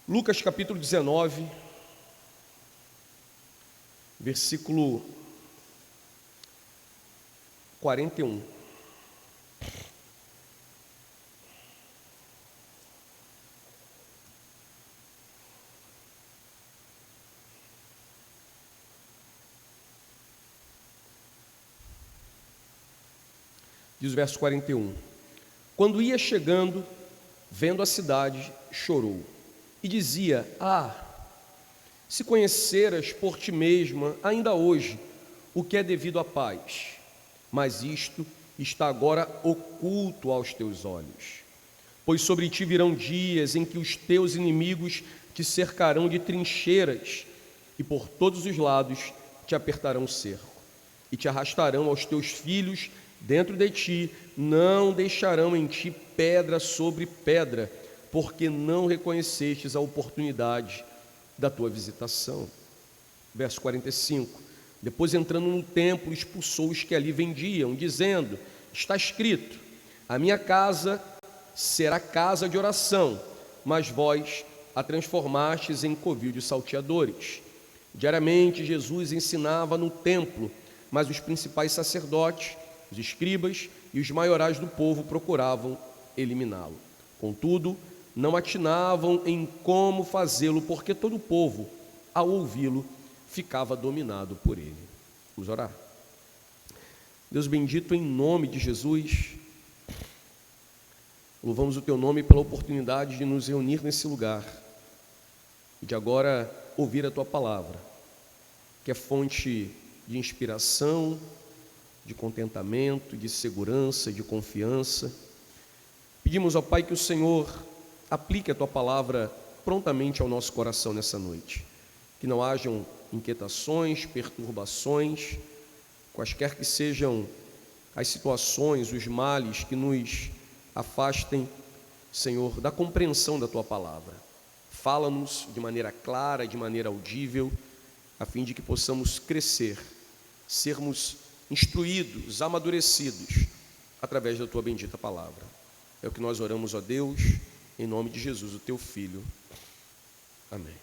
Lucas capítulo 19, versículo 41. Diz o verso 41. Quando ia chegando, vendo a cidade, chorou e dizia: se conheceras por ti mesma, ainda hoje, o que é devido à paz, mas isto está agora oculto aos teus olhos. Pois sobre ti virão dias em que os teus inimigos te cercarão de trincheiras e por todos os lados te apertarão o cerco e te arrastarão aos teus filhos dentro de ti, não deixarão em ti pedra sobre pedra, porque não reconhecestes a oportunidade da tua visitação. Verso 45. Depois, entrando no templo, expulsou os que ali vendiam, dizendo: está escrito, a minha casa será casa de oração, mas vós a transformastes em covil de salteadores. Diariamente Jesus ensinava no templo, mas os principais sacerdotes, os escribas e os maiorais do povo procuravam eliminá-lo. Contudo, não atinavam em como fazê-lo, porque todo o povo, ao ouvi-lo, ficava dominado por ele. Vamos orar. Deus bendito, em nome de Jesus, louvamos o teu nome pela oportunidade de nos reunir nesse lugar e de agora ouvir a tua palavra, que é fonte de inspiração, de contentamento, de segurança, de confiança. Pedimos ao Pai que o Senhor aplique a tua palavra prontamente ao nosso coração nessa noite, que não hajam inquietações, perturbações, quaisquer que sejam as situações, os males que nos afastem, Senhor, da compreensão da tua palavra. Fala-nos de maneira clara, de maneira audível, a fim de que possamos crescer, sermos instruídos, amadurecidos, através da tua bendita palavra. É o que nós oramos, ó Deus, em nome de Jesus, o teu Filho. Amém.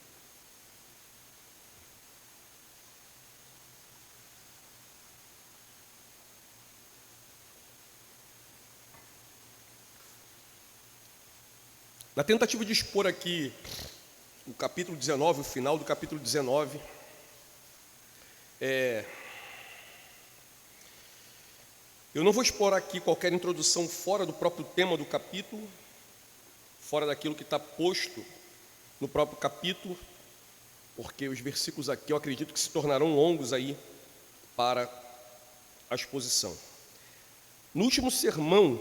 Na tentativa de expor aqui o capítulo 19, o final do capítulo 19, eu não vou expor aqui qualquer introdução fora do próprio tema do capítulo, fora daquilo que está posto no próprio capítulo, porque os versículos aqui eu acredito que se tornarão longos aí para a exposição. No último sermão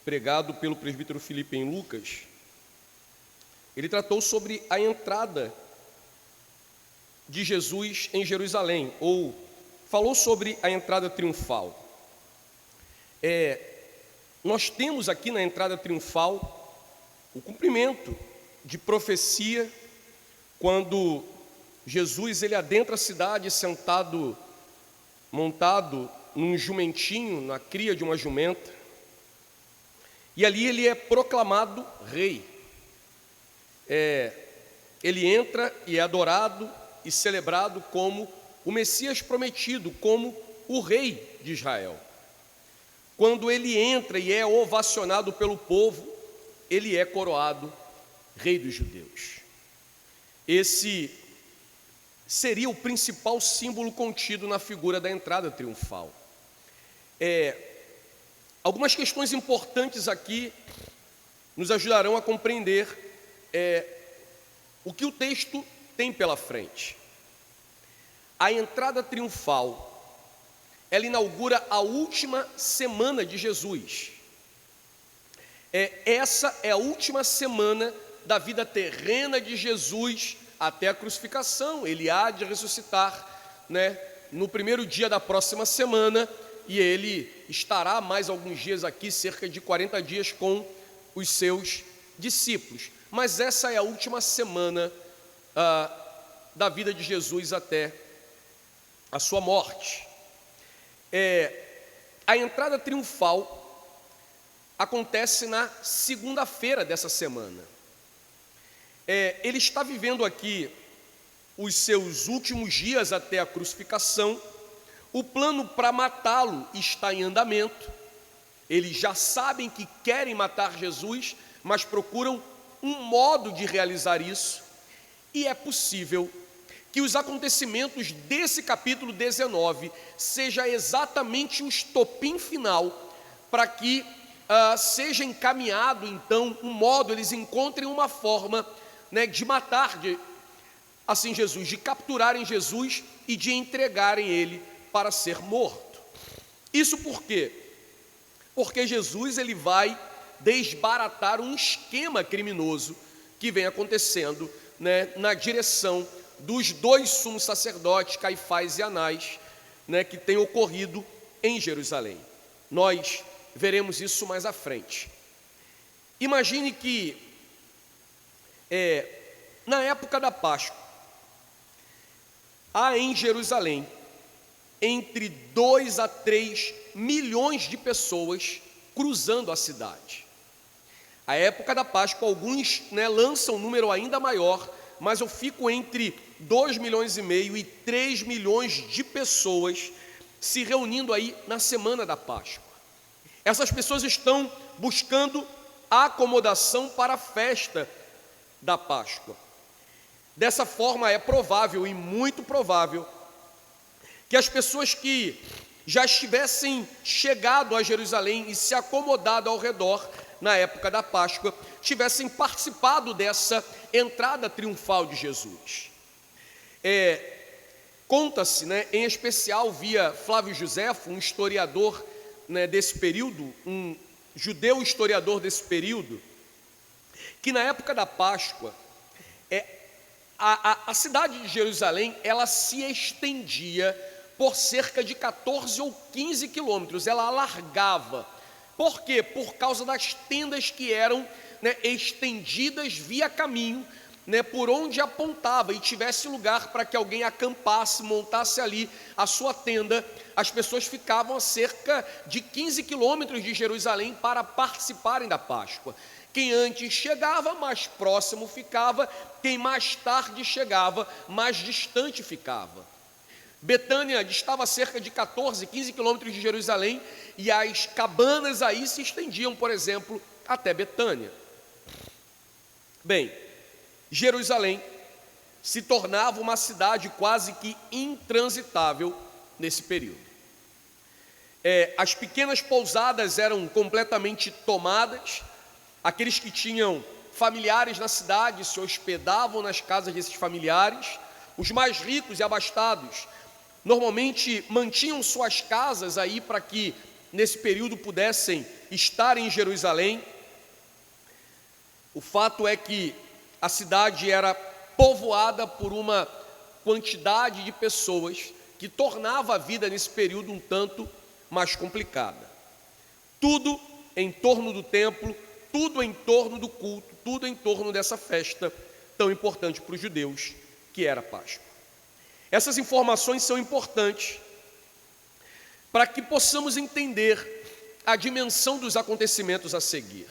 pregado pelo presbítero Filipe em Lucas, ele tratou sobre a entrada de Jesus em Jerusalém, ou falou sobre a entrada triunfal. Nós temos aqui na entrada triunfal o cumprimento de profecia, quando Jesus ele adentra a cidade montado num jumentinho, na cria de uma jumenta, e ali ele é proclamado rei. Ele entra e é adorado e celebrado como o Messias prometido, como o rei de Israel. Quando ele entra e é ovacionado pelo povo, ele é coroado rei dos judeus. Esse seria o principal símbolo contido na figura da entrada triunfal. Algumas questões importantes aqui nos ajudarão a compreender o que o texto tem pela frente. A entrada triunfal, ela inaugura a última semana de Jesus. Essa é a última semana da vida terrena de Jesus até a crucificação. Ele há de ressuscitar, no primeiro dia da próxima semana, e ele estará mais alguns dias aqui, cerca de 40 dias, com os seus discípulos. Mas essa é a última semana da vida de Jesus até a sua morte. A entrada triunfal acontece na segunda-feira dessa semana. Ele está vivendo aqui os seus últimos dias até a crucificação. O plano para matá-lo está em andamento. Eles já sabem que querem matar Jesus, mas procuram um modo de realizar isso. E é possível que os acontecimentos desse capítulo 19 seja exatamente o estopim final para que seja encaminhado, então, um modo, eles encontrem uma forma, né, de matar assim Jesus, de capturarem Jesus e de entregarem ele para ser morto. Isso por quê? Porque Jesus ele vai desbaratar um esquema criminoso que vem acontecendo, né, na direção dos dois sumos sacerdotes, Caifás e Anás, né, que tem ocorrido em Jerusalém. Nós veremos isso mais à frente. Imagine que na época da Páscoa, há em Jerusalém entre 2 a 3 milhões de pessoas cruzando a cidade. A época da Páscoa, alguns, né, lançam um número ainda maior, mas eu fico entre 2,5 milhões e 3 milhões de pessoas se reunindo aí na semana da Páscoa. Essas pessoas estão buscando acomodação para a festa da Páscoa. Dessa forma, é provável e muito provável que as pessoas que já estivessem chegado a Jerusalém e se acomodado ao redor na época da Páscoa, tivessem participado dessa entrada triunfal de Jesus. Conta-se, né, em especial via Flávio Josefo, um historiador, né, desse período, um judeu historiador desse período, que na época da Páscoa, a cidade de Jerusalém, ela se estendia por cerca de 14 ou 15 quilômetros, ela alargava. Por quê? Por causa das tendas que eram, né, estendidas via caminho, né, por onde apontava e tivesse lugar para que alguém acampasse, montasse ali a sua tenda. As pessoas ficavam a cerca de 15 quilômetros de Jerusalém para participarem da Páscoa. Quem antes chegava, mais próximo ficava. Quem mais tarde chegava, mais distante ficava. Betânia distava a cerca de 14, 15 quilômetros de Jerusalém, e as cabanas aí se estendiam, por exemplo, até Betânia. Bem, Jerusalém se tornava uma cidade quase que intransitável nesse período. As pequenas pousadas eram completamente tomadas. Aqueles que tinham familiares na cidade se hospedavam nas casas desses familiares. Os mais ricos e abastados normalmente mantinham suas casas aí para que nesse período pudessem estar em Jerusalém. O fato é que a cidade era povoada por uma quantidade de pessoas que tornava a vida nesse período um tanto mais complicada. Tudo em torno do templo, tudo em torno do culto, tudo em torno dessa festa tão importante para os judeus, que era a Páscoa. Essas informações são importantes para que possamos entender a dimensão dos acontecimentos a seguir.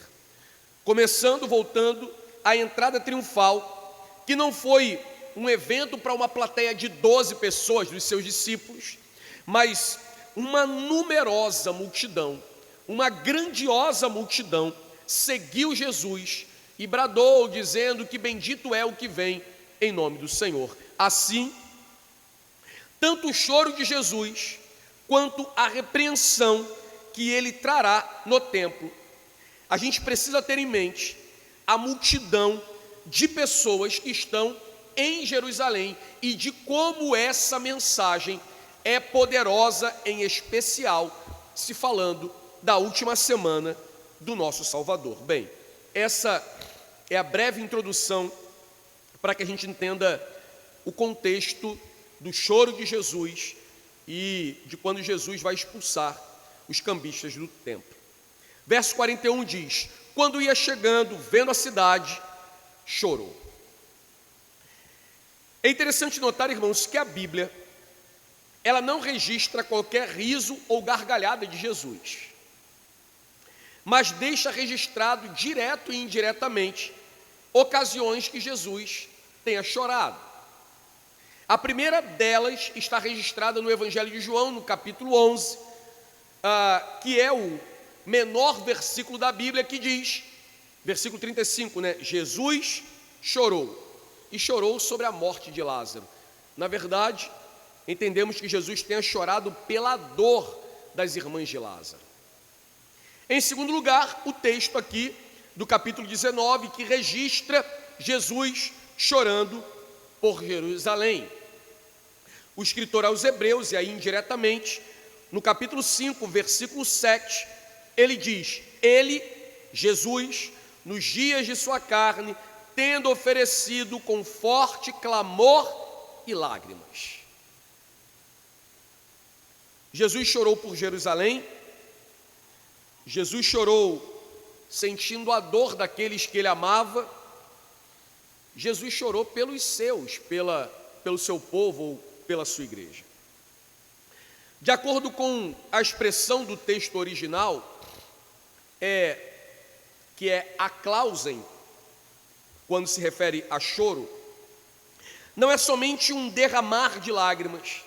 Voltando à entrada triunfal, que não foi um evento para uma plateia de 12 pessoas, dos seus discípulos, mas uma numerosa multidão, uma grandiosa multidão, seguiu Jesus e bradou, dizendo que bendito é o que vem em nome do Senhor. Assim, tanto o choro de Jesus, quanto a repreensão que ele trará no templo, a gente precisa ter em mente a multidão de pessoas que estão em Jerusalém e de como essa mensagem é poderosa, em especial, se falando da última semana do nosso Salvador. Bem, essa é a breve introdução para que a gente entenda o contexto do choro de Jesus e de quando Jesus vai expulsar os cambistas do templo. Verso 41 diz: quando ia chegando, vendo a cidade, chorou. É interessante notar, irmãos, que a Bíblia, ela não registra qualquer riso ou gargalhada de Jesus, mas deixa registrado direto e indiretamente ocasiões que Jesus tenha chorado. A primeira delas está registrada no Evangelho de João, no capítulo 11, que é o menor versículo da Bíblia, que diz, versículo 35, né? Jesus chorou, e chorou sobre a morte de Lázaro. Na verdade, entendemos que Jesus tenha chorado pela dor das irmãs de Lázaro. Em segundo lugar, o texto aqui do capítulo 19, que registra Jesus chorando por Jerusalém. O escritor aos Hebreus, e aí indiretamente, no capítulo 5, versículo 7, ele diz: ele, Jesus, nos dias de sua carne, tendo oferecido com forte clamor e lágrimas. Jesus chorou por Jerusalém, Jesus chorou sentindo a dor daqueles que ele amava, Jesus chorou pelos seus, pelo seu povo ou pela sua igreja. De acordo com a expressão do texto original, que é aklausen, quando se refere a choro, não é somente um derramar de lágrimas,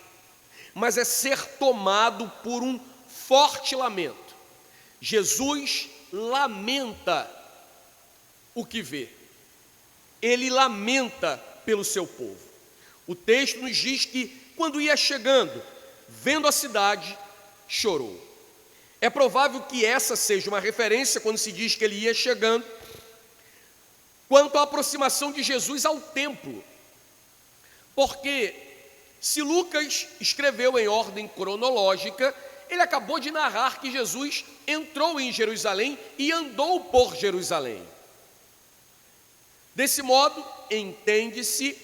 mas é ser tomado por um forte lamento. Jesus lamenta o que vê, ele lamenta pelo seu povo. O texto nos diz que, quando ia chegando, vendo a cidade, chorou. É provável que essa seja uma referência, quando se diz que ele ia chegando, quanto à aproximação de Jesus ao templo. Porque, se Lucas escreveu em ordem cronológica, ele acabou de narrar que Jesus entrou em Jerusalém e andou por Jerusalém. Desse modo, entende-se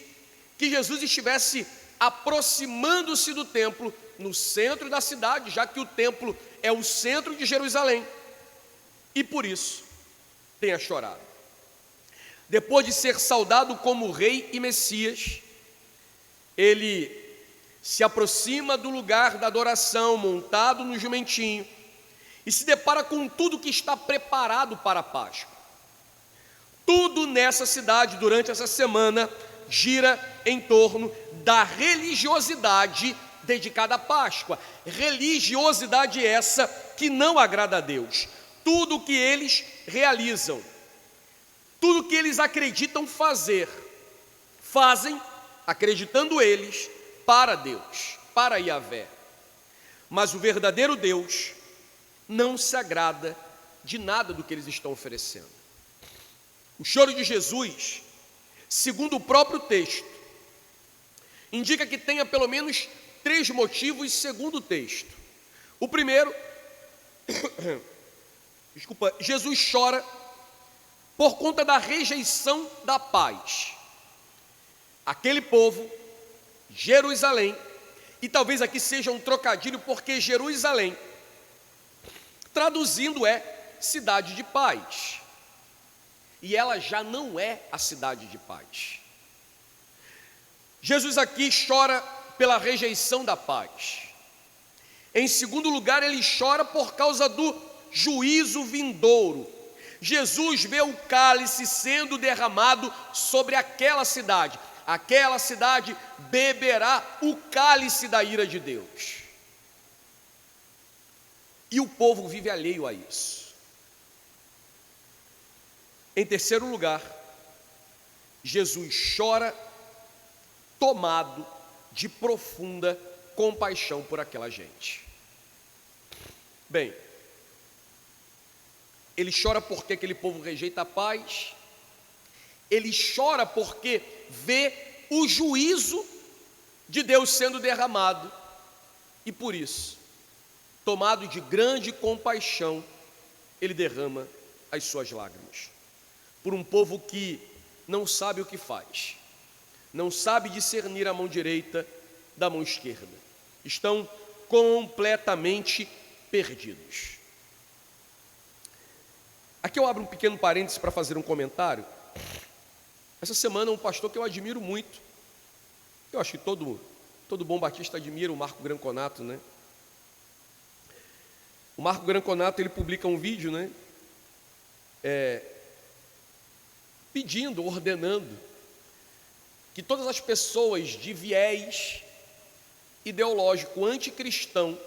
que Jesus estivesse aproximando-se do templo no centro da cidade, já que o templo é o centro de Jerusalém, e por isso tenha chorado. Depois de ser saudado como rei e Messias, ele se aproxima do lugar da adoração, montado no jumentinho, e se depara com tudo que está preparado para a Páscoa. Tudo nessa cidade, durante essa semana, gira em torno da religiosidade dedicada à Páscoa. Religiosidade essa que não agrada a Deus. Tudo o que eles realizam, tudo o que eles acreditam fazer, fazem, acreditando eles, para Deus, para Yahvé. Mas o verdadeiro Deus não se agrada de nada do que eles estão oferecendo. O choro de Jesus, segundo o próprio texto, indica que tenha pelo menos 3 motivos segundo o texto. O primeiro, Jesus chora por conta da rejeição da paz. Aquele povo, Jerusalém, e talvez aqui seja um trocadilho, porque Jerusalém, traduzindo, é cidade de paz. E ela já não é a cidade de paz. Jesus aqui chora pela rejeição da paz. Em segundo lugar, ele chora por causa do juízo vindouro. Jesus vê o cálice sendo derramado sobre aquela cidade. Aquela cidade beberá o cálice da ira de Deus. E o povo vive alheio a isso. Em terceiro lugar, Jesus chora tomado de profunda compaixão por aquela gente. Bem, ele chora porque aquele povo rejeita a paz, ele chora porque vê o juízo de Deus sendo derramado, e por isso, tomado de grande compaixão, ele derrama as suas lágrimas. Por um povo que não sabe o que faz, não sabe discernir a mão direita da mão esquerda, estão completamente perdidos. Aqui eu abro um pequeno parênteses para fazer um comentário. Essa semana um pastor que eu admiro muito, eu acho que todo bom batista admira, o Marco Granconato, né? O Marco Granconato, ele publica um vídeo, né? pedindo, ordenando que todas as pessoas de viés ideológico anticristão,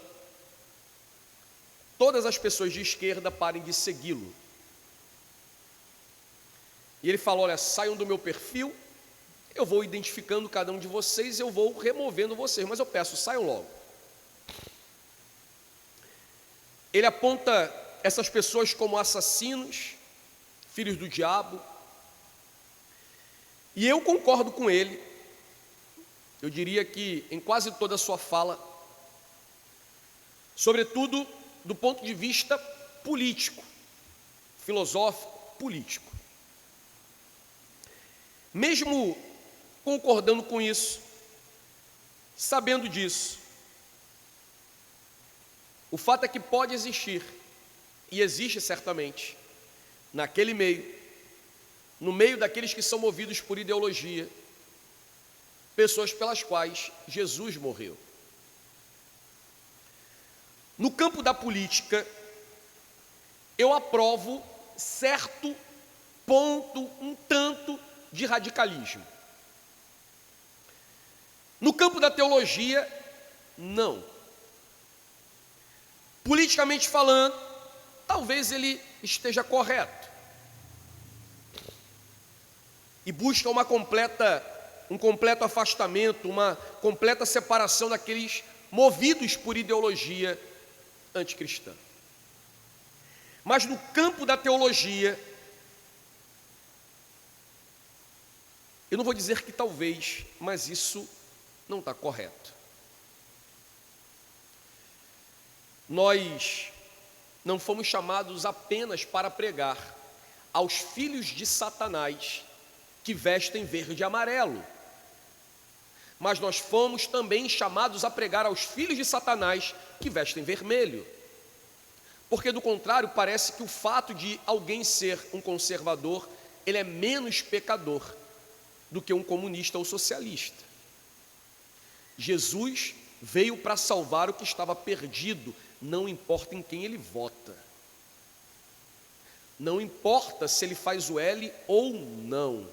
todas as pessoas de esquerda parem de segui-lo. E ele falou: olha, saiam do meu perfil, eu vou identificando cada um de vocês, eu vou removendo vocês, mas eu peço, saiam logo. Ele aponta essas pessoas como assassinos, filhos do diabo, e eu concordo com ele. Eu diria que em quase toda a sua fala, sobretudo do ponto de vista político, filosófico, político. Mesmo concordando com isso, sabendo disso, o fato é que pode existir, e existe certamente, naquele meio, no meio daqueles que são movidos por ideologia, pessoas pelas quais Jesus morreu. No campo da política, eu aprovo certo ponto, um tanto de radicalismo. No campo da teologia, não. Politicamente falando, talvez ele esteja correto e busca um completo afastamento, uma completa separação daqueles movidos por ideologia anticristã. Mas no campo da teologia, eu não vou dizer que talvez, mas isso não está correto. Nós não fomos chamados apenas para pregar aos filhos de Satanás que vestem verde e amarelo, mas nós fomos também chamados a pregar aos filhos de Satanás que vestem vermelho. Porque do contrário, parece que o fato de alguém ser um conservador, ele é menos pecador do que um comunista ou socialista. Jesus veio para salvar o que estava perdido, não importa em quem ele vota. Não importa se ele faz o L ou não.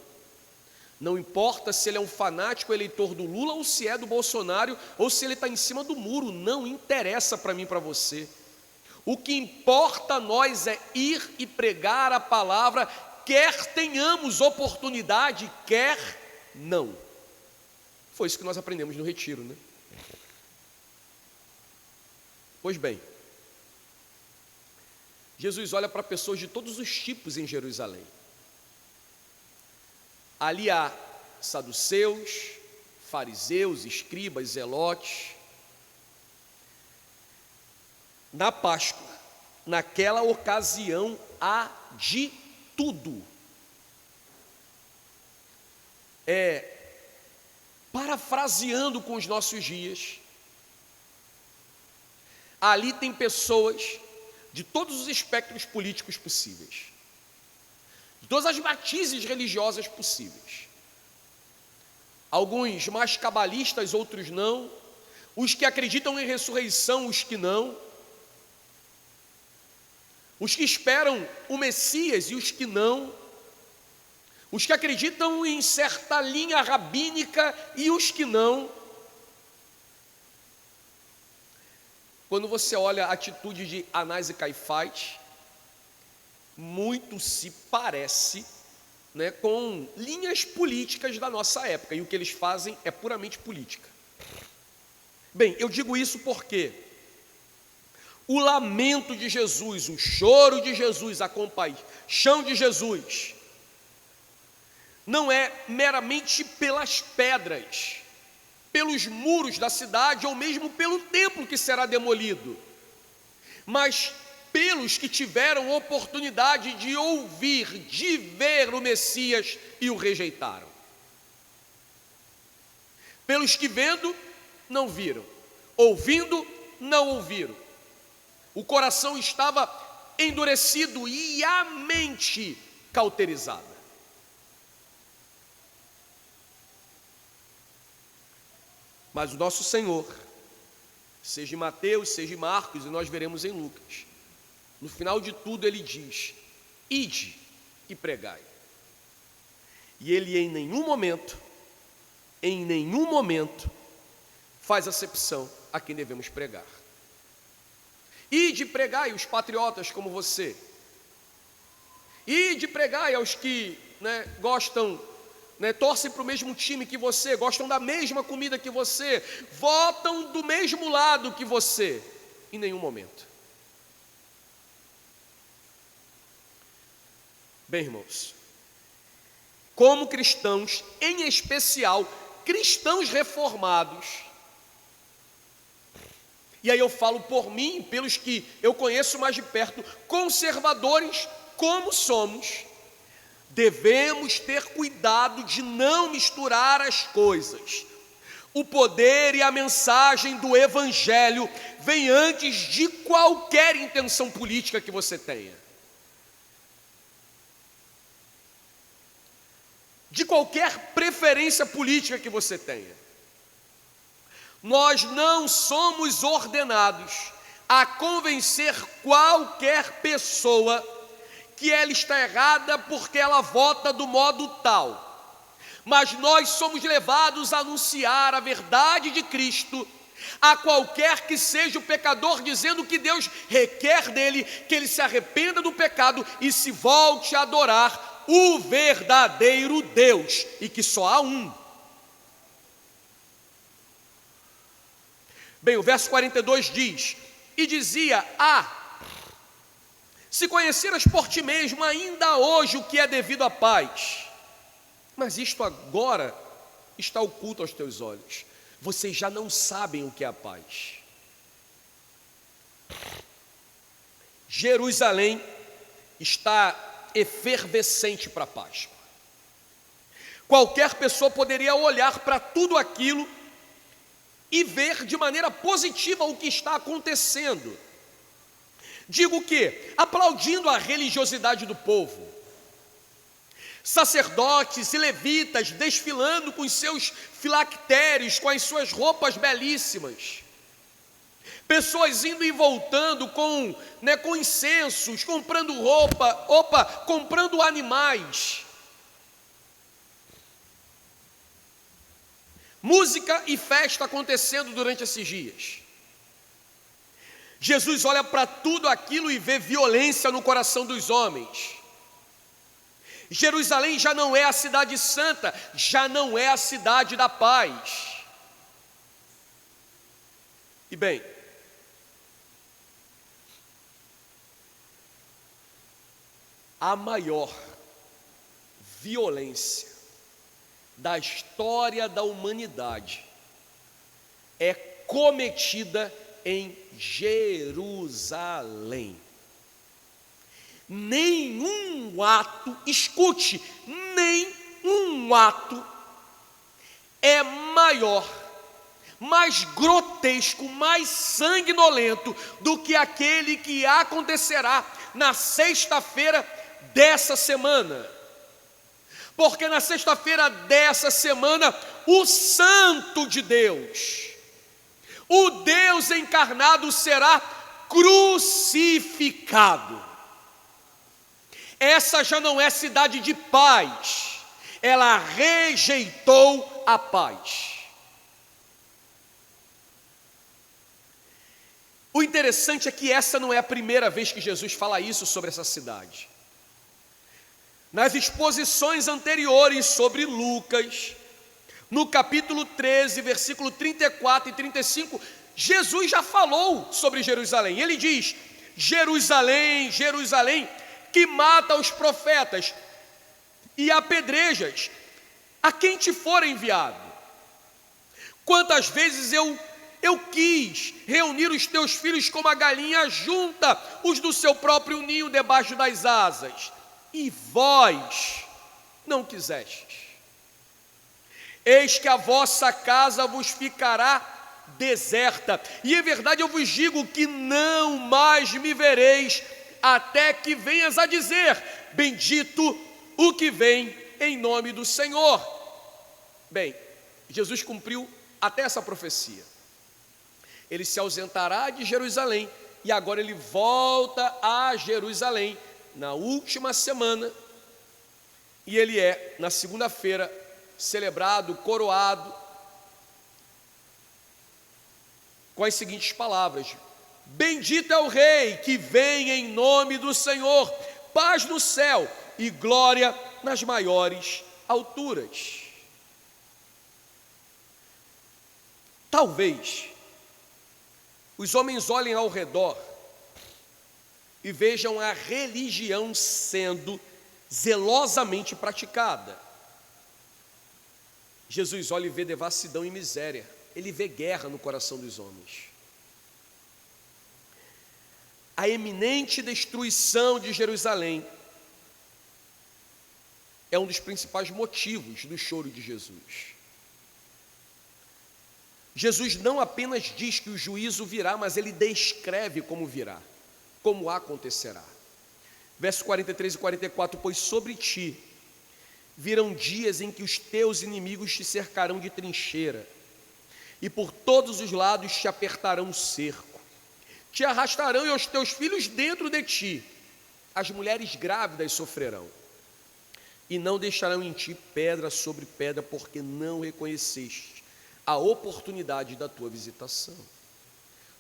Não importa se ele é um fanático eleitor do Lula ou se é do Bolsonaro, ou se ele está em cima do muro, não interessa para mim e para você. O que importa a nós é ir e pregar a palavra, quer tenhamos oportunidade, quer não. Foi isso que nós aprendemos no retiro, né? Pois bem, Jesus olha para pessoas de todos os tipos em Jerusalém. Ali há saduceus, fariseus, escribas, zelotes. Na Páscoa, naquela ocasião, há de tudo. Parafraseando com os nossos dias, ali tem pessoas de todos os espectros políticos possíveis, de todas as matizes religiosas possíveis. Alguns mais cabalistas, outros não. Os que acreditam em ressurreição, os que não. Os que esperam o Messias e os que não. Os que acreditam em certa linha rabínica e os que não. Quando você olha a atitude de Anás e Caifás, muito se parece, né, com linhas políticas da nossa época, e o que eles fazem é puramente política. Bem, eu digo isso porque o lamento de Jesus, o choro de Jesus, a compaixão de Jesus, não é meramente pelas pedras, pelos muros da cidade ou mesmo pelo templo que será demolido, mas pelos que tiveram oportunidade de ouvir, de ver o Messias e o rejeitaram. Pelos que vendo, não viram, ouvindo, não ouviram. O coração estava endurecido e a mente cauterizada. Mas o nosso Senhor, seja em Mateus, seja em Marcos, e nós veremos em Lucas, no final de tudo ele diz: ide e pregai. E ele em nenhum momento, faz acepção a quem devemos pregar. Ide pregai os patriotas como você. Ide pregai aos que gostam, torcem para o mesmo time que você, gostam da mesma comida que você, votam do mesmo lado que você. Em nenhum momento. Bem, irmãos, como cristãos, em especial cristãos reformados, e aí eu falo por mim, pelos que eu conheço mais de perto, conservadores como somos, devemos ter cuidado de não misturar as coisas. O poder e a mensagem do Evangelho vem antes de qualquer intenção política que você tenha. De qualquer preferência política que você tenha. Nós não somos ordenados a convencer qualquer pessoa que ela está errada porque ela vota do modo tal. Mas nós somos levados a anunciar a verdade de Cristo a qualquer que seja o pecador, dizendo que Deus requer dele que ele se arrependa do pecado e se volte a adorar o verdadeiro Deus, e que só há um. Bem, o verso 42 diz: e dizia: se conheceras por ti mesmo ainda hoje o que é devido à paz, mas isto agora está oculto aos teus olhos, vocês já não sabem o que é a paz. Jerusalém está efervescente para a Páscoa. Qualquer pessoa poderia olhar para tudo aquilo e ver de maneira positiva o que está acontecendo. Digo o quê? Aplaudindo a religiosidade do povo. Sacerdotes e levitas desfilando com os seus filactérios, com as suas roupas belíssimas. Pessoas indo e voltando com incensos, comprando comprando animais. Música e festa acontecendo durante esses dias. Jesus olha para tudo aquilo e vê violência no coração dos homens. Jerusalém já não é a cidade santa, já não é a cidade da paz. E bem, a maior violência da história da humanidade é cometida em Jerusalém. Nenhum ato, escute, nenhum ato é maior, mais grotesco, mais sanguinolento do que aquele que acontecerá na sexta-feira dessa semana. Porque na sexta-feira dessa semana, o Santo de Deus, o Deus encarnado, será crucificado. Essa já não é cidade de paz, ela rejeitou a paz. O interessante é que essa não é a primeira vez que Jesus fala isso sobre essa cidade. Nas exposições anteriores sobre Lucas, no capítulo 13, versículo 34 e 35, Jesus já falou sobre Jerusalém. Ele diz: Jerusalém, Jerusalém, que mata os profetas e apedrejas a quem te for enviado. Quantas vezes eu quis reunir os teus filhos como a galinha junta os do seu próprio ninho debaixo das asas, e vós não quisestes. Eis que a vossa casa vos ficará deserta, e em verdade eu vos digo que não mais me vereis, até que venhas a dizer: bendito o que vem em nome do Senhor. Bem, Jesus cumpriu até essa profecia. Ele se ausentará de Jerusalém, e agora ele volta a Jerusalém na última semana, E ele é, na segunda-feira, celebrado, coroado, com as seguintes palavras: bendito é o Rei que vem em nome do Senhor, paz no céu e glória nas maiores alturas. Talvez os homens olhem ao redor e vejam a religião sendo zelosamente praticada. Jesus olha e vê devassidão e miséria, ele vê guerra no coração dos homens. A eminente destruição de Jerusalém é um dos principais motivos do choro de Jesus. Jesus não apenas diz que o juízo virá, mas ele descreve como virá, como acontecerá. Versos 43 e 44, pois sobre ti virão dias em que os teus inimigos te cercarão de trincheira, e por todos os lados te apertarão o cerco, te arrastarão e os teus filhos dentro de ti, as mulheres grávidas sofrerão, e não deixarão em ti pedra sobre pedra, porque não reconheceste a oportunidade da tua visitação.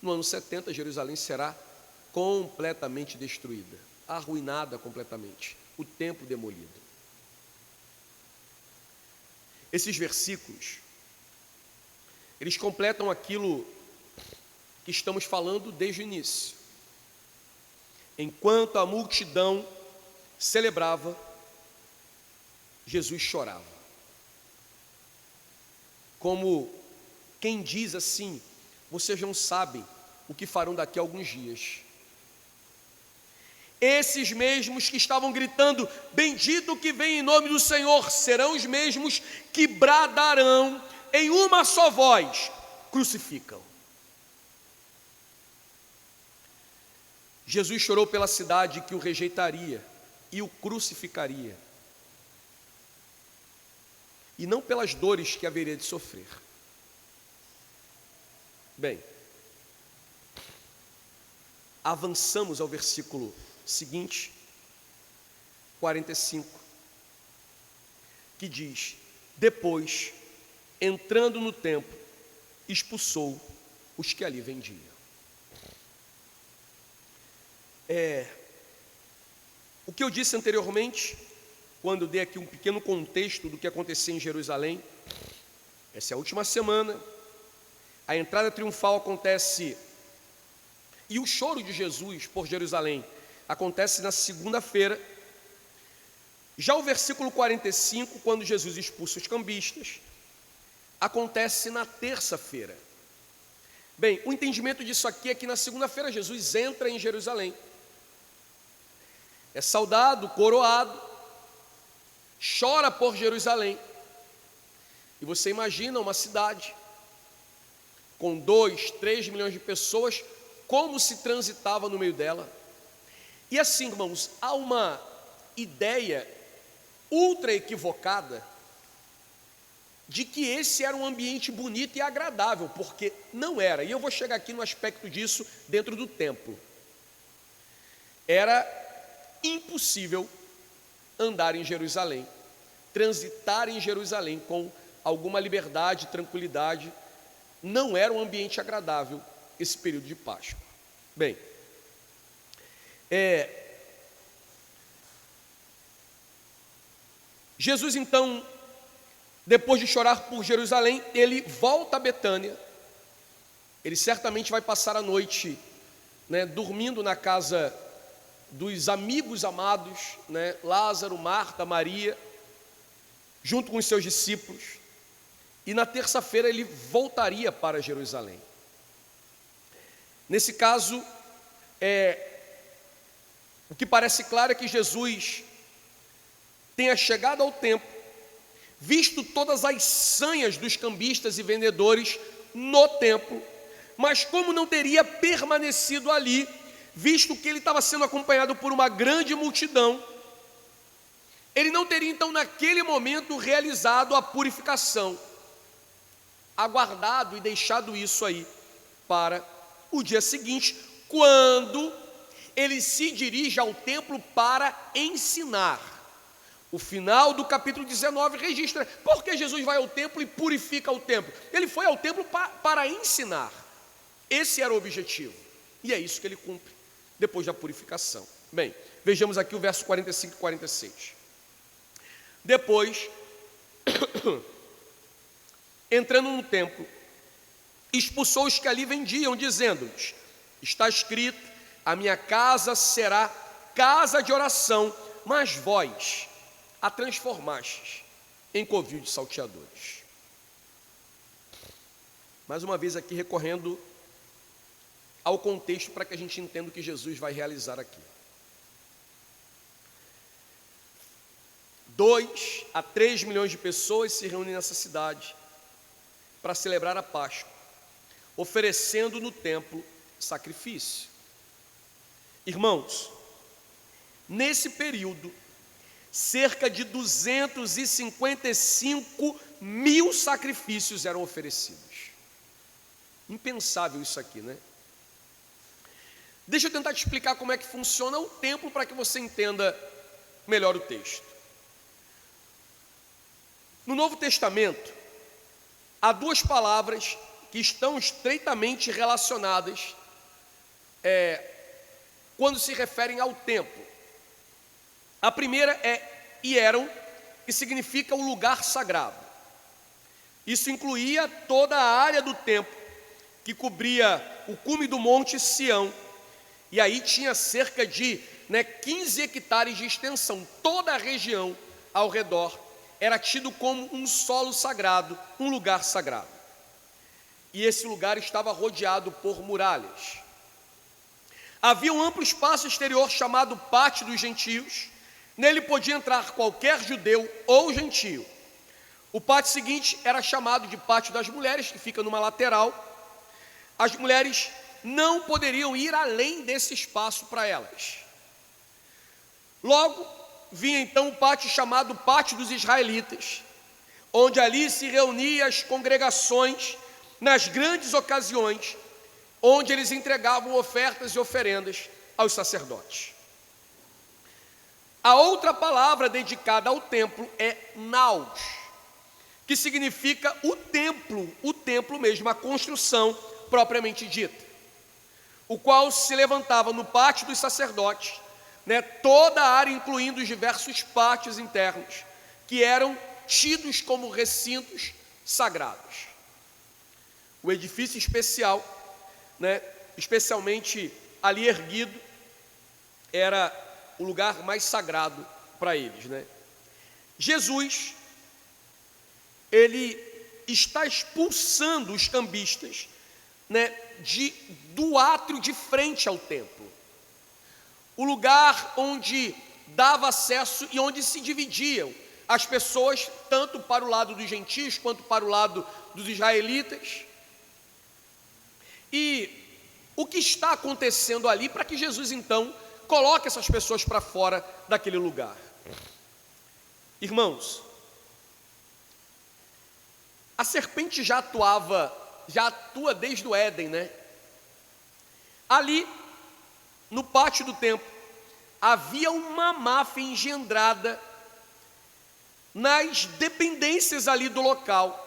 No ano 70, Jerusalém será completamente destruída, arruinada completamente, o templo demolido. Esses versículos, eles completam aquilo que estamos falando desde o início. Enquanto a multidão celebrava, Jesus chorava. Como quem diz assim: vocês não sabem o que farão daqui a alguns dias. Esses mesmos que estavam gritando, bendito que vem em nome do Senhor, serão os mesmos que bradarão em uma só voz, crucificam. Jesus chorou pela cidade que o rejeitaria e o crucificaria, e não pelas dores que haveria de sofrer. Bem, avançamos ao versículo seguinte, 45, que diz: depois, entrando no templo, expulsou os que ali vendiam. O que eu disse anteriormente, quando eu dei aqui um pequeno contexto do que acontecia em Jerusalém, essa é a última semana, a entrada triunfal acontece, e o choro de Jesus por Jerusalém acontece na segunda-feira. Já o versículo 45, quando Jesus expulsa os cambistas, acontece na terça-feira. Bem, o entendimento disso aqui é que na segunda-feira Jesus entra em Jerusalém, é saudado, coroado, chora por Jerusalém, e você imagina uma cidade com 2, 3 milhões de pessoas, como se transitava no meio dela. E assim, irmãos, há uma ideia ultra equivocada de que esse era um ambiente bonito e agradável, porque não era. E eu vou chegar aqui no aspecto disso dentro do templo. Era impossível andar em Jerusalém, transitar em Jerusalém com alguma liberdade, tranquilidade. Não era um ambiente agradável esse período de Páscoa. Bem, Jesus então, depois de chorar por Jerusalém, ele volta a Betânia. Ele certamente vai passar a noite, dormindo na casa dos amigos amados, Lázaro, Marta, Maria, junto com os seus discípulos. E na terça-feira ele voltaria para Jerusalém. Nesse caso, o que parece claro é que Jesus tenha chegado ao templo, visto todas as sanhas dos cambistas e vendedores no templo, mas como não teria permanecido ali, visto que ele estava sendo acompanhado por uma grande multidão, ele não teria então naquele momento realizado a purificação, aguardado e deixado isso aí para o dia seguinte, quando ele se dirige ao templo para ensinar. O final do capítulo 19 registra por que Jesus vai ao templo e purifica o templo. Ele foi ao templo para ensinar. Esse era o objetivo. E é isso que ele cumpre depois da purificação. Bem, vejamos aqui o verso 45 e 46. Depois, entrando no templo, expulsou os que ali vendiam, dizendo-lhes: está escrito, a minha casa será casa de oração, mas vós a transformastes em covil de salteadores. Mais uma vez aqui recorrendo ao contexto para que a gente entenda o que Jesus vai realizar aqui. 2 a 3 milhões de pessoas se reúnem nessa cidade para celebrar a Páscoa, oferecendo no templo sacrifício. Irmãos, nesse período, cerca de 255 mil sacrifícios eram oferecidos. Impensável isso aqui, né? Deixa eu tentar te explicar como é que funciona o templo para que você entenda melhor o texto. No Novo Testamento, há duas palavras que estão estreitamente relacionadas quando se referem ao templo. A primeira é hieron, que significa o lugar sagrado. Isso incluía toda a área do templo, que cobria o cume do Monte Sião, e aí tinha cerca de 15 hectares de extensão. Toda a região ao redor era tido como um solo sagrado, um lugar sagrado. E esse lugar estava rodeado por muralhas. Havia um amplo espaço exterior chamado Pátio dos Gentios. Nele podia entrar qualquer judeu ou gentio. O pátio seguinte era chamado de Pátio das Mulheres, que fica numa lateral. As mulheres não poderiam ir além desse espaço para elas. Logo, vinha então o pátio chamado Pátio dos Israelitas, onde ali se reuniam as congregações nas grandes ocasiões, onde eles entregavam ofertas e oferendas aos sacerdotes. A outra palavra dedicada ao templo é naos, que significa o templo mesmo, a construção propriamente dita, o qual se levantava no pátio dos sacerdotes, toda a área, incluindo os diversos pátios internos, que eram tidos como recintos sagrados. O edifício especial, especialmente ali erguido, era o lugar mais sagrado para eles. Jesus, ele está expulsando os cambistas do átrio de frente ao templo, o lugar onde dava acesso e onde se dividiam as pessoas, tanto para o lado dos gentios quanto para o lado dos israelitas. E o que está acontecendo ali para que Jesus então coloque essas pessoas para fora daquele lugar? Irmãos, a serpente já atua desde o Éden, Ali, no pátio do templo, havia uma máfia engendrada nas dependências ali do local,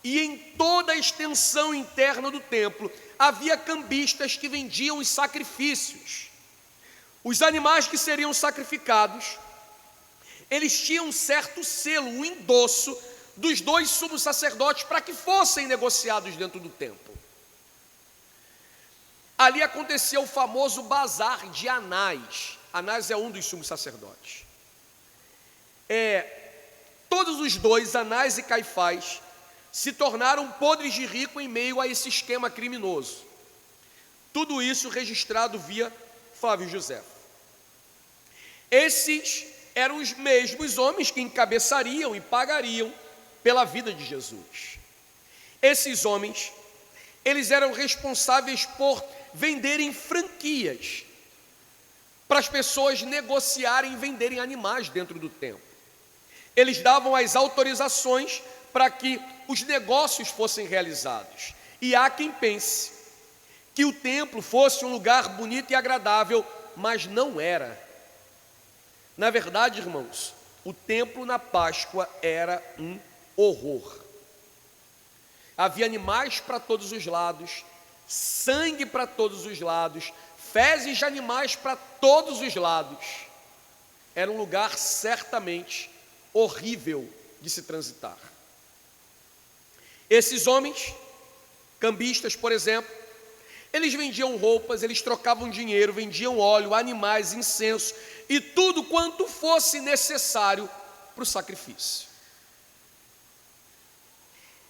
e em toda a extensão interna do templo havia cambistas que vendiam os sacrifícios. Os animais que seriam sacrificados, eles tinham um certo selo, um endosso dos 2 sumos sacerdotes para que fossem negociados dentro do templo. Ali aconteceu o famoso bazar de Anás. Anás é um dos sumos sacerdotes. Todos os 2, Anás e Caifás, se tornaram podres de rico em meio a esse esquema criminoso. Tudo isso registrado via Flávio Josefo. Esses eram os mesmos homens que encabeçariam e pagariam pela vida de Jesus. Esses homens, eles eram responsáveis por venderem franquias para as pessoas negociarem e venderem animais dentro do templo. Eles davam as autorizações para que os negócios fossem realizados. E há quem pense que o templo fosse um lugar bonito e agradável, mas não era. Na verdade, irmãos, O templo na Páscoa era um horror. Havia animais para todos os lados, sangue para todos os lados, fezes de animais para todos os lados. Era um lugar certamente horrível de se transitar. Esses homens, cambistas, por exemplo, eles vendiam roupas, eles trocavam dinheiro, vendiam óleo, animais, incenso e tudo quanto fosse necessário para o sacrifício.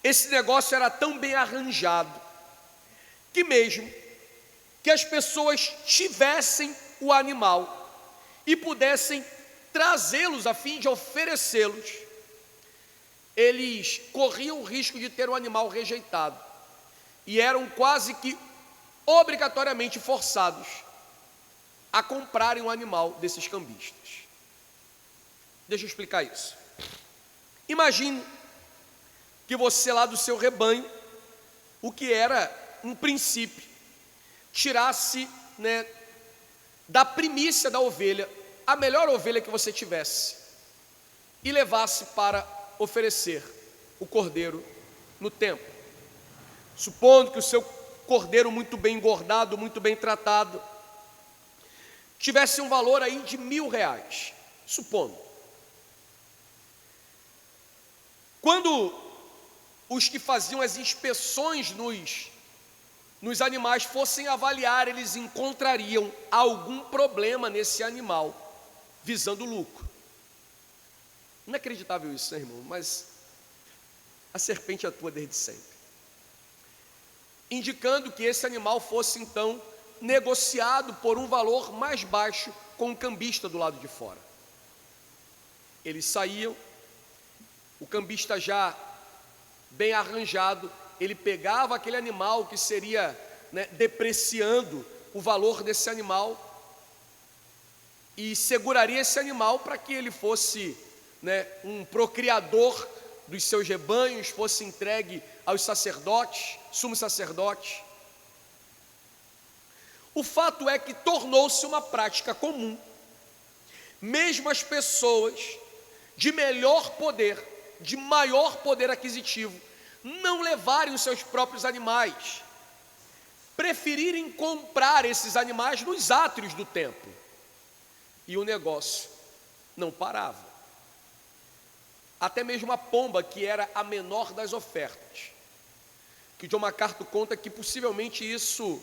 Esse negócio era tão bem arranjado que mesmo que as pessoas tivessem o animal e pudessem trazê-los a fim de oferecê-los, eles corriam o risco de ter o animal rejeitado e eram quase que obrigatoriamente forçados a comprarem um animal desses cambistas. Deixa eu explicar isso. Imagine que você lá do seu rebanho, o que era um princípio, tirasse, da primícia da ovelha, a melhor ovelha que você tivesse, e levasse para oferecer o cordeiro no templo. Supondo que o seu cordeiro muito bem engordado, muito bem tratado, tivesse um valor aí de R$1.000, supondo. Quando os que faziam as inspeções nos animais fossem avaliar, eles encontrariam algum problema nesse animal, visando lucro. Inacreditável isso, né, irmão? Mas a serpente atua desde sempre. Indicando que esse animal fosse então negociado por um valor mais baixo com o cambista do lado de fora. Eles saíam, o cambista já bem arranjado, ele pegava aquele animal que seria, depreciando o valor desse animal e seguraria esse animal para que ele fosse, um procriador dos seus rebanhos, fosse entregue aos sacerdotes, sumos sacerdotes. O fato é que tornou-se uma prática comum, mesmo as pessoas de melhor poder, de maior poder aquisitivo, não levarem os seus próprios animais, preferirem comprar esses animais nos átrios do templo. E o negócio não parava. Até mesmo a pomba, que era a menor das ofertas, que John MacArthur conta que possivelmente isso,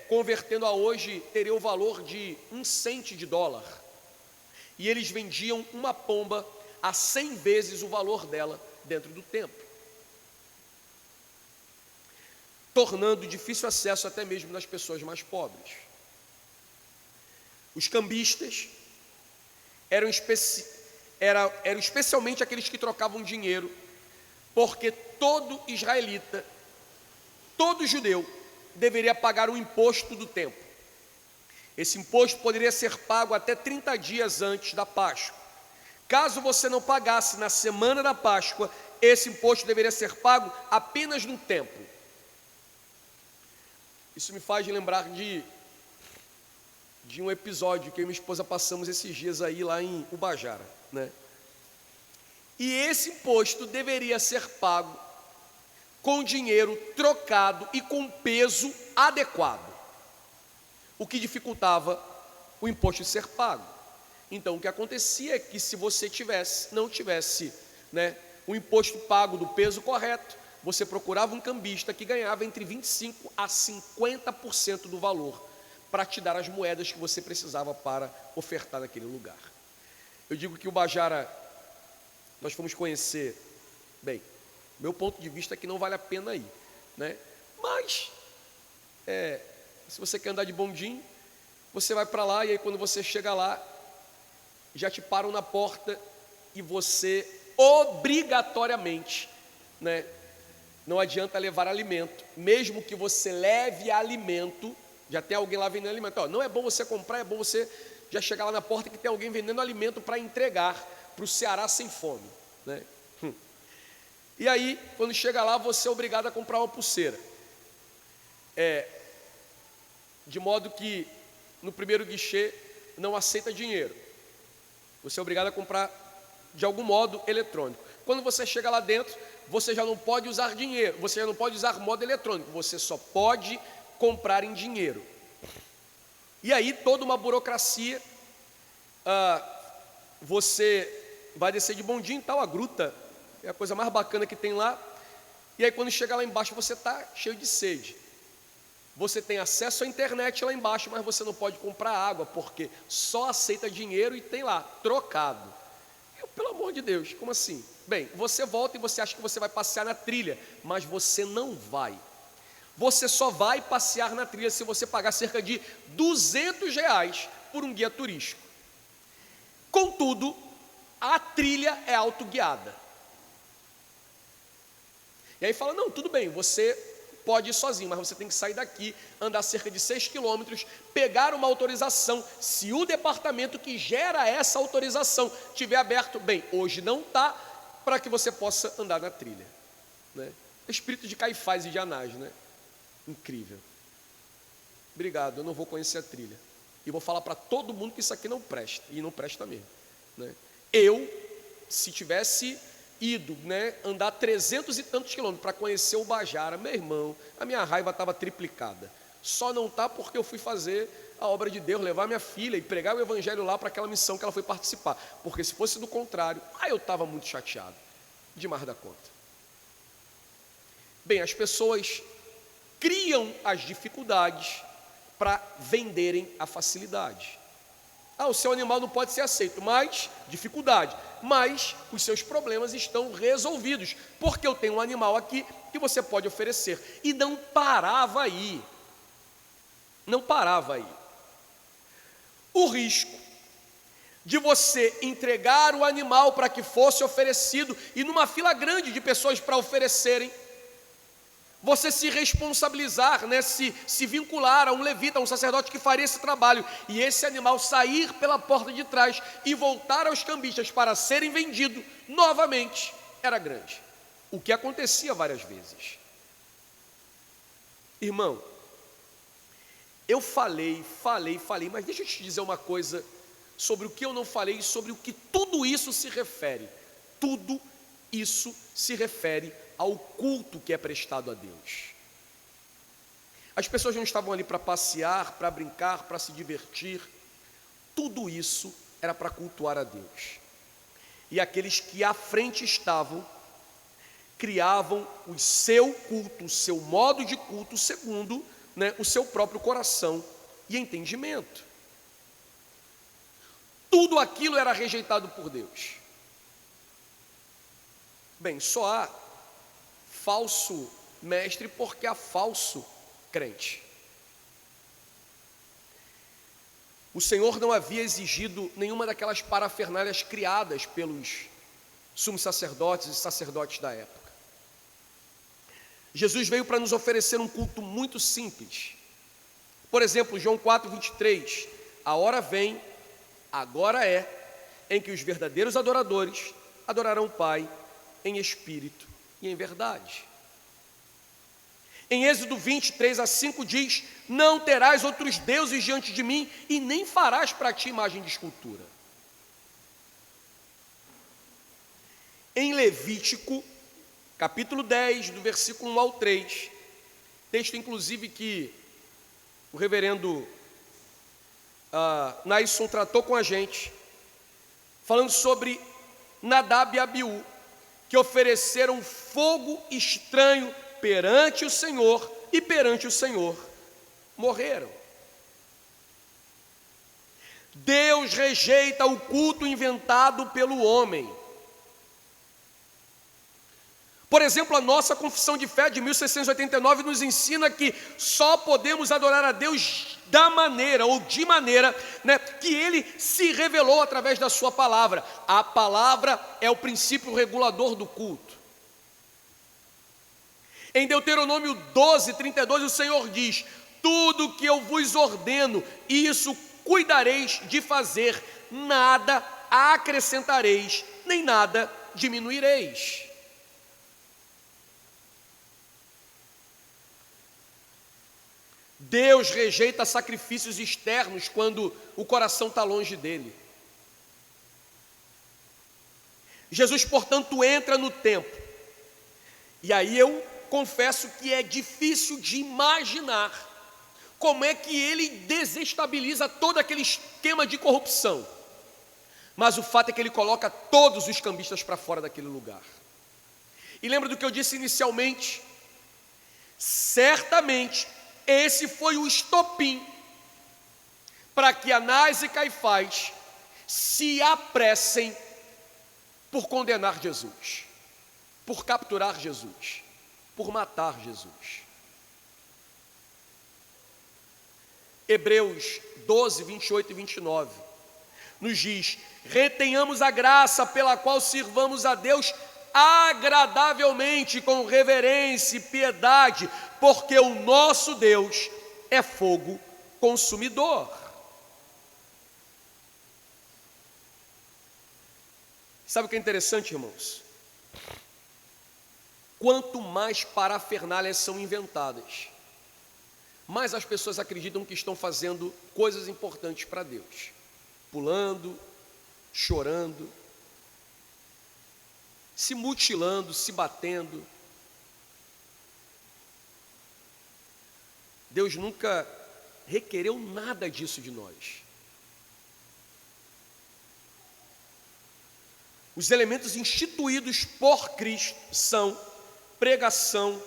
convertendo a hoje, teria o valor de $0,01. E eles vendiam uma pomba a 100 vezes o valor dela dentro do templo, tornando difícil acesso até mesmo das pessoas mais pobres. Os cambistas eram especialmente aqueles que trocavam dinheiro, porque todo israelita, todo judeu, deveria pagar o imposto do templo. Esse imposto poderia ser pago até 30 dias antes da Páscoa. Caso você não pagasse na semana da Páscoa, esse imposto deveria ser pago apenas no templo. Isso me faz lembrar de um episódio que eu e minha esposa passamos esses dias aí lá em Ubajara, E esse imposto deveria ser pago com dinheiro trocado e com peso adequado, o que dificultava o imposto de ser pago. Então, o que acontecia é que se você não tivesse, o imposto pago do peso correto, você procurava um cambista que ganhava entre 25% a 50% do valor para te dar as moedas que você precisava para ofertar naquele lugar. Eu digo que o Ubajara, nós fomos conhecer, bem, meu ponto de vista é que não vale a pena ir, Mas, se você quer andar de bondinho, você vai para lá e aí quando você chega lá, já te param na porta e você obrigatoriamente, não adianta levar alimento, mesmo que você leve alimento, já tem alguém lá vendendo alimento, não é bom você comprar, é bom você já chegar lá na porta que tem alguém vendendo alimento para entregar para o Ceará sem fome, E aí, quando chega lá, você é obrigado a comprar uma pulseira, de modo que no primeiro guichê não aceita dinheiro. Você é obrigado a comprar de algum modo eletrônico. Quando você chega lá dentro, você já não pode usar dinheiro, você já não pode usar modo eletrônico, você só pode comprar em dinheiro. E aí toda uma burocracia, você vai descer de bondinho e tal, a gruta é a coisa mais bacana que tem lá. E aí quando chega lá embaixo você está cheio de sede. Você tem acesso à internet lá embaixo, mas você não pode comprar água, porque só aceita dinheiro e tem lá, trocado. Pelo amor de Deus, como assim? Bem, você volta e você acha que você vai passear na trilha, mas você não vai. Você só vai passear na trilha se você pagar cerca de R$ 200 por um guia turístico. Contudo, a trilha é autoguiada. E aí fala, não, tudo bem, você pode ir sozinho, mas você tem que sair daqui, andar cerca de 6 quilômetros, pegar uma autorização. Se o departamento que gera essa autorização tiver aberto, bem, hoje não está, para que você possa andar na trilha, né? Espírito de Caifás e de Anás, né? Incrível. Obrigado, eu não vou conhecer a trilha. E vou falar para todo mundo que isso aqui não presta, e não presta mesmo, né? Eu, se tivesse ido, né, andar 300 e tantos quilômetros para conhecer o Bajara, meu irmão, a minha raiva estava triplicada. Só não está porque eu fui fazer a obra de Deus, levar minha filha e pregar o evangelho lá para aquela missão que ela foi participar. Porque se fosse do contrário, eu estava muito chateado, demais da conta. Bem, as pessoas criam as dificuldades para venderem a facilidade. O seu animal não pode ser aceito, mas dificuldade. Mas os seus problemas estão resolvidos, porque eu tenho um animal aqui que você pode oferecer. E não parava aí. Não parava aí. O risco de você entregar o animal para que fosse oferecido e numa fila grande de pessoas para oferecerem, você se responsabilizar, né, se vincular a um levita, a um sacerdote que faria esse trabalho, e esse animal sair pela porta de trás e voltar aos cambistas para serem vendido novamente, era grande. O que acontecia várias vezes. Irmão, eu falei, mas deixa eu te dizer uma coisa sobre o que eu não falei e sobre o que tudo isso se refere. Tudo isso se refere ao culto que é prestado a Deus. As pessoas não estavam ali para passear, para brincar, para se divertir. Tudo isso era para cultuar a Deus. E aqueles que à frente estavam, criavam o seu culto, o seu modo de culto, segundo, né, o seu próprio coração e entendimento. Tudo aquilo era rejeitado por Deus. Bem, só há falso mestre porque há falso crente. O Senhor não havia exigido nenhuma daquelas parafernálias criadas pelos sumos sacerdotes e sacerdotes da época. Jesus veio para nos oferecer um culto muito simples. Por exemplo, João 4:23, a hora vem, agora é, em que os verdadeiros adoradores adorarão o Pai em espírito e em verdade. Em Êxodo 23:5 diz, não terás outros deuses diante de mim e nem farás para ti imagem de escultura. Em Levítico, capítulo 10, do versículo 1 ao 3, texto inclusive que o reverendo Naison tratou com a gente, falando sobre Nadab e Abiú, que ofereceram fogo estranho perante o Senhor e perante o Senhor morreram. Deus rejeita o culto inventado pelo homem. Por exemplo, a nossa confissão de fé de 1689 nos ensina que só podemos adorar a Deus da maneira, ou de maneira, né, que Ele se revelou através da sua palavra. A palavra é o princípio regulador do culto. Em Deuteronômio 12:32, o Senhor diz, tudo que eu vos ordeno, isso cuidareis de fazer, nada acrescentareis, nem nada diminuireis. Deus rejeita sacrifícios externos quando o coração está longe dele. Jesus, portanto, entra no templo. E aí eu confesso que é difícil de imaginar como é que ele desestabiliza todo aquele esquema de corrupção. Mas o fato é que ele coloca todos os cambistas para fora daquele lugar. E lembra do que eu disse inicialmente? Certamente esse foi o estopim para que Anás e Caifás se apressem por condenar Jesus, por capturar Jesus, por matar Jesus. Hebreus 12, 28 e 29 nos diz: retenhamos a graça pela qual sirvamos a Deus agradavelmente, com reverência e piedade, porque o nosso Deus é fogo consumidor. Sabe o que é interessante, irmãos? Quanto mais parafernálias são inventadas, mais as pessoas acreditam que estão fazendo coisas importantes para Deus, pulando, chorando, se mutilando, se batendo. Deus nunca requereu nada disso de nós. Os elementos instituídos por Cristo são pregação,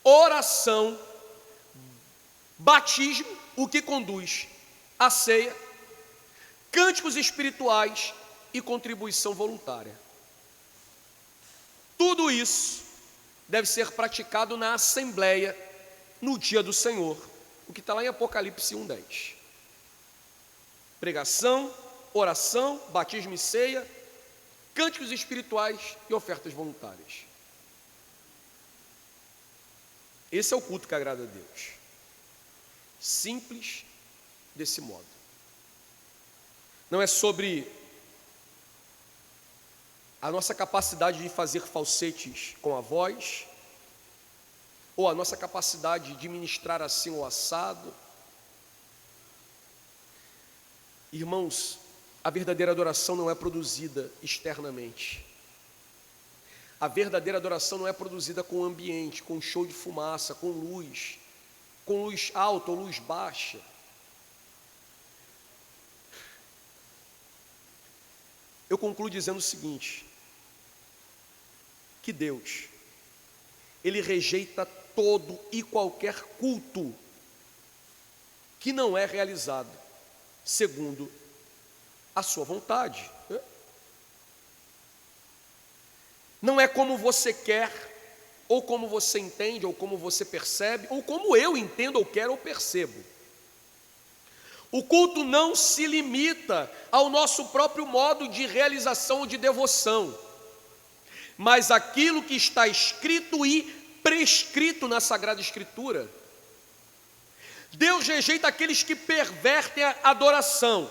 oração, batismo, o que conduz à ceia, cânticos espirituais e contribuição voluntária. Tudo isso deve ser praticado na Assembleia no dia do Senhor, o que está lá em Apocalipse 1:10. Pregação, oração, batismo e ceia, cânticos espirituais e ofertas voluntárias. Esse é o culto que agrada a Deus. Simples desse modo. Não é sobre a nossa capacidade de fazer falsetes com a voz, ou a nossa capacidade de ministrar assim ou assado. Irmãos, a verdadeira adoração não é produzida externamente. A verdadeira adoração não é produzida com ambiente, com show de fumaça, com luz alta ou luz baixa. Eu concluo dizendo o seguinte: que Deus, Ele rejeita todo e qualquer culto que não é realizado segundo a sua vontade. Não é como você quer, ou como você entende, ou como você percebe, ou como eu entendo, ou quero, ou percebo. O culto não se limita ao nosso próprio modo de realização ou de devoção, mas aquilo que está escrito e prescrito na Sagrada Escritura. Deus rejeita aqueles que pervertem a adoração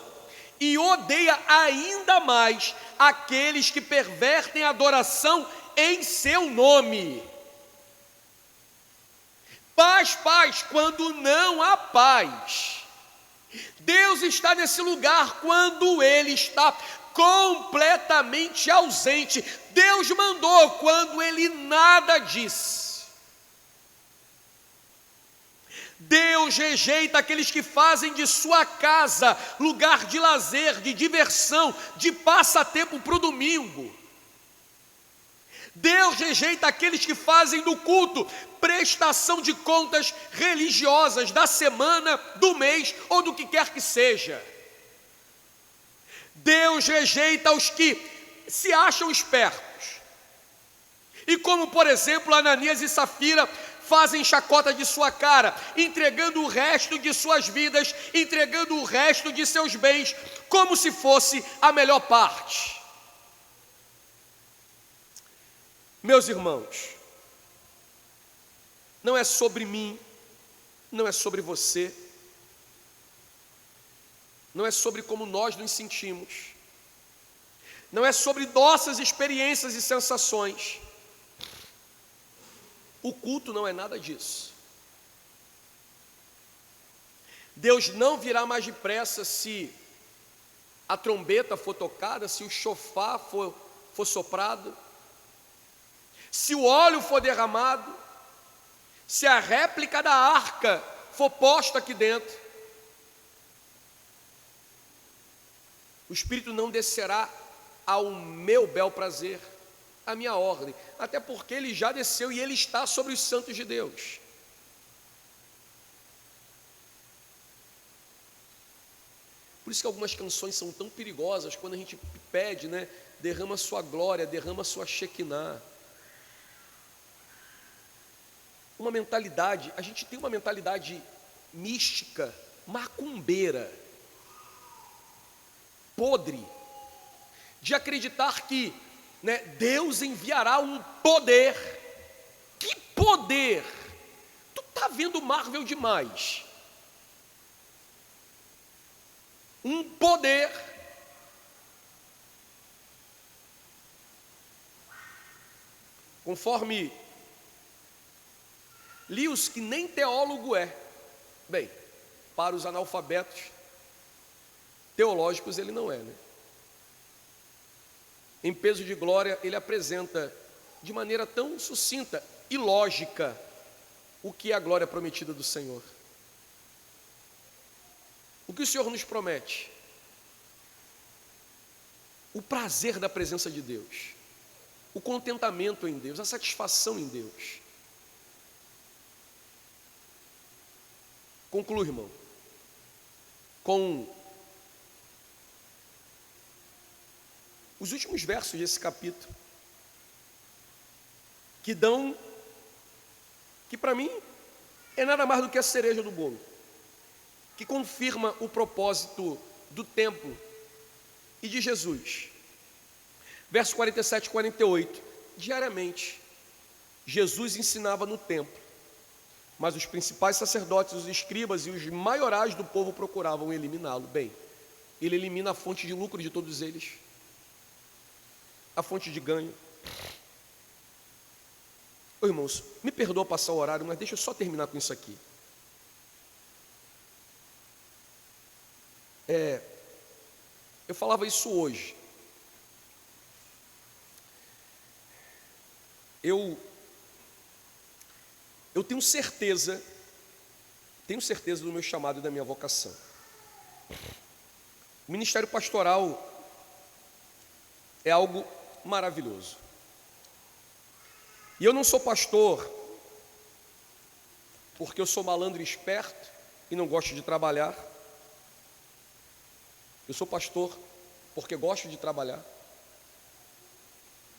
e odeia ainda mais aqueles que pervertem a adoração em seu nome. Paz, quando não há paz. Deus está nesse lugar quando Ele está completamente ausente. Deus mandou quando Ele nada disse. Deus rejeita aqueles que fazem de sua casa lugar de lazer, de diversão, de passatempo para o domingo. Deus rejeita aqueles que fazem do culto prestação de contas religiosas da semana, do mês ou do que quer que seja. Deus rejeita os que se acham espertos. E como, por exemplo, Ananias e Safira fazem chacota de sua cara, entregando o resto de suas vidas, entregando o resto de seus bens, como se fosse a melhor parte. Meus irmãos, não é sobre mim, não é sobre você, não é sobre como nós nos sentimos, não é sobre nossas experiências e sensações. O culto não é nada disso. Deus não virá mais depressa se a trombeta for tocada, se o chofar for for soprado, se o óleo for derramado, se a réplica da arca for posta aqui dentro, o Espírito não descerá ao meu bel prazer, à minha ordem, até porque ele já desceu e ele está sobre os santos de Deus. Por isso que algumas canções são tão perigosas, quando a gente pede, né? Derrama a sua glória, derrama a sua Shekinah. Uma mentalidade, a gente tem uma mentalidade mística, macumbeira, podre, de acreditar que, né, Deus enviará um poder. Que poder? Tu está vendo Marvel demais. Um poder. Conforme Lewis, que nem teólogo é. Bem, para os analfabetos teológicos ele não é, né? Em Peso de Glória ele apresenta de maneira tão sucinta e lógica o que é a glória prometida do Senhor. O que o Senhor nos promete? O prazer da presença de Deus, o contentamento em Deus, a satisfação em Deus. Concluo, irmão, com os últimos versos desse capítulo, que para mim, é nada mais do que a cereja do bolo, que confirma o propósito do templo e de Jesus. Verso 47 e 48, diariamente, Jesus ensinava no templo, mas os principais sacerdotes, os escribas e os maiorais do povo procuravam eliminá-lo. Bem, ele elimina a fonte de lucro de todos eles, a fonte de ganho. Ô, irmãos, me perdoa passar o horário, mas deixa eu só terminar com isso aqui. Eu falava isso hoje. Eu tenho certeza do meu chamado e da minha vocação. O ministério pastoral é algo maravilhoso. E eu não sou pastor porque eu sou malandro e esperto e não gosto de trabalhar. Eu sou pastor porque gosto de trabalhar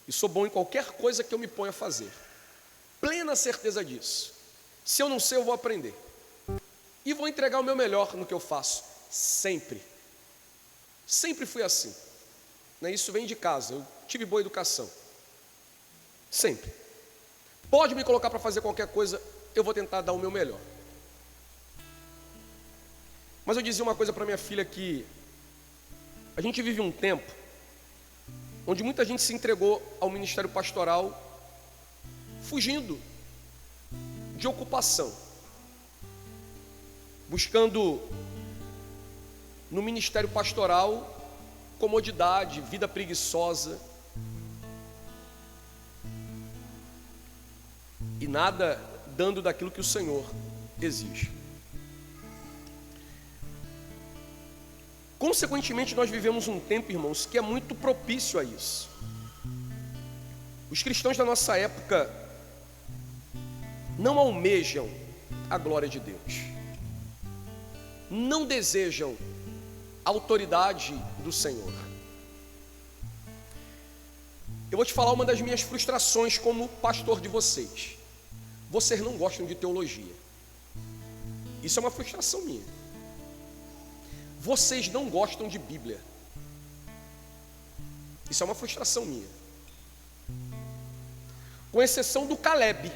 e sou bom em qualquer coisa que eu me ponha a fazer. Plena certeza disso. Se eu não sei, eu vou aprender e vou entregar o meu melhor no que eu faço. Sempre fui assim, né? Isso vem de casa. Eu tive boa educação. Sempre. Pode me colocar para fazer qualquer coisa, eu vou tentar dar o meu melhor. Mas eu dizia uma coisa para minha filha, que a gente vive um tempo onde muita gente se entregou ao ministério pastoral fugindo de ocupação, buscando no ministério pastoral comodidade, vida preguiçosa e nada dando daquilo que o Senhor exige. Consequentemente, nós vivemos um tempo, irmãos, que é muito propício a isso. Os cristãos da nossa época não almejam a glória de Deus, não desejam a autoridade do Senhor. Eu vou te falar uma das minhas frustrações como pastor de vocês. Vocês não gostam de teologia. Isso é uma frustração minha. Vocês não gostam de Bíblia. Isso é uma frustração minha. Com exceção do Caleb.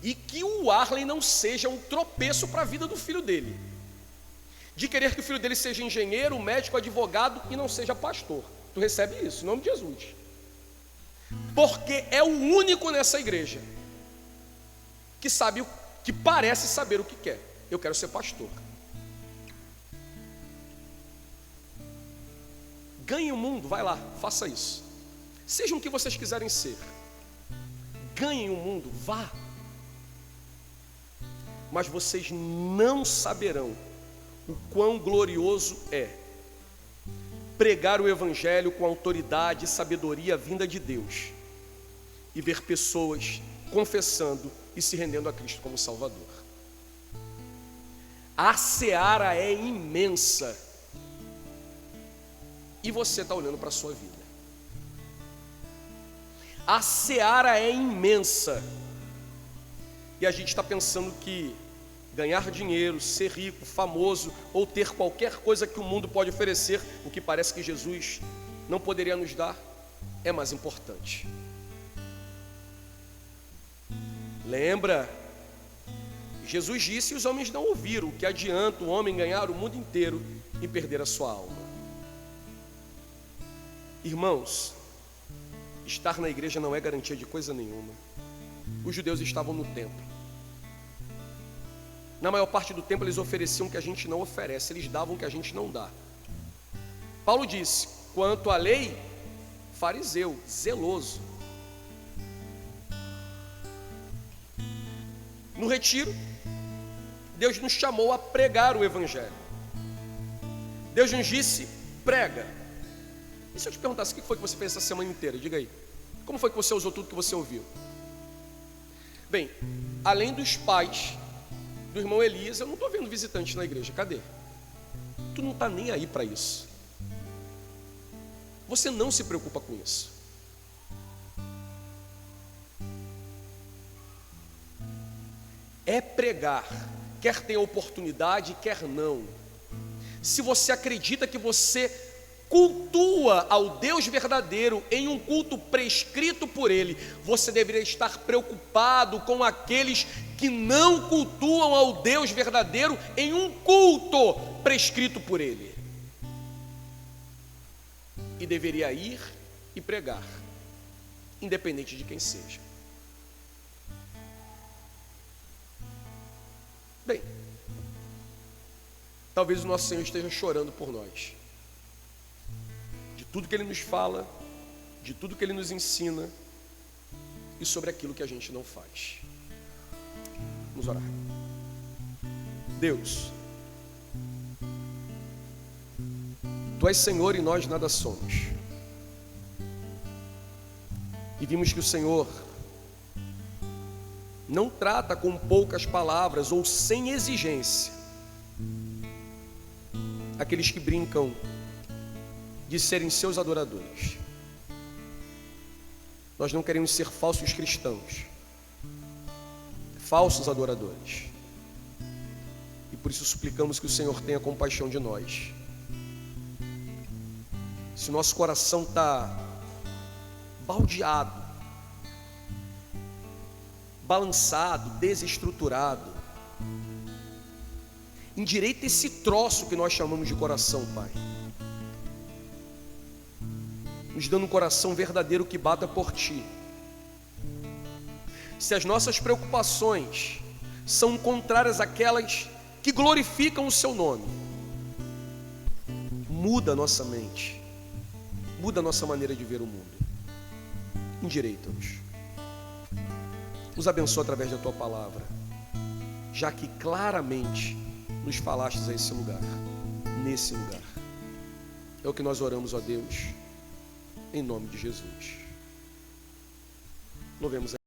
E que o Arlen não seja um tropeço para a vida do filho dele. De querer que o filho dele seja engenheiro, médico, advogado e não seja pastor. Tu recebe isso, em nome de Jesus. Porque é o único nessa igreja que sabe, que parece saber o que quer. Eu quero ser pastor. Ganhe o mundo, vai lá, faça isso. Sejam o que vocês quiserem ser. Ganhem o mundo, vá. Mas vocês não saberão o quão glorioso é pregar o Evangelho com autoridade e sabedoria vinda de Deus e ver pessoas confessando e se rendendo a Cristo como Salvador. A seara é imensa e você está olhando para a sua vida. A seara é imensa e a gente está pensando que ganhar dinheiro, ser rico, famoso ou ter qualquer coisa que o mundo pode oferecer, o que parece que Jesus não poderia nos dar, é mais importante. Lembra? Jesus disse e os homens não ouviram: o que adianta o homem ganhar o mundo inteiro e perder a sua alma? Irmãos, estar na igreja não é garantia de coisa nenhuma. Os judeus estavam no templo. Na maior parte do tempo eles ofereciam o que a gente não oferece, eles davam o que a gente não dá. Paulo disse: quanto à lei, fariseu, zeloso. No retiro, Deus nos chamou a pregar o Evangelho. Deus nos disse: prega. E se eu te perguntasse o que foi que você fez essa semana inteira? Diga aí. Como foi que você usou tudo que você ouviu? Bem, além dos pais do irmão Elias, eu não estou vendo visitantes na igreja. Cadê? Tu não está nem aí para isso. Você não se preocupa com isso. É pregar, quer ter oportunidade, quer não. Se você acredita que você cultua ao Deus verdadeiro em um culto prescrito por Ele, você deveria estar preocupado com aqueles que não cultuam ao Deus verdadeiro em um culto prescrito por Ele. E deveria ir e pregar, independente de quem seja. Bem, talvez o nosso Senhor esteja chorando por nós. De tudo que Ele nos fala, de tudo que Ele nos ensina e sobre aquilo que a gente não faz. Vamos orar. Deus, Tu és Senhor e nós nada somos. E vimos que o Senhor não trata com poucas palavras ou sem exigência aqueles que brincam de serem seus adoradores. Nós não queremos ser falsos cristãos, falsos adoradores. E por isso suplicamos que o Senhor tenha compaixão de nós. Se o nosso coração está baldeado, balançado, desestruturado, endireita esse troço que nós chamamos de coração, Pai, nos dando um coração verdadeiro que bata por Ti. Se as nossas preocupações são contrárias àquelas que glorificam o Seu nome, muda a nossa mente, muda a nossa maneira de ver o mundo, endireita-nos. Nos abençoa através da Tua palavra, já que claramente nos falastes a esse lugar, nesse lugar. É o que nós oramos, ó Deus, em nome de Jesus. Louvemos a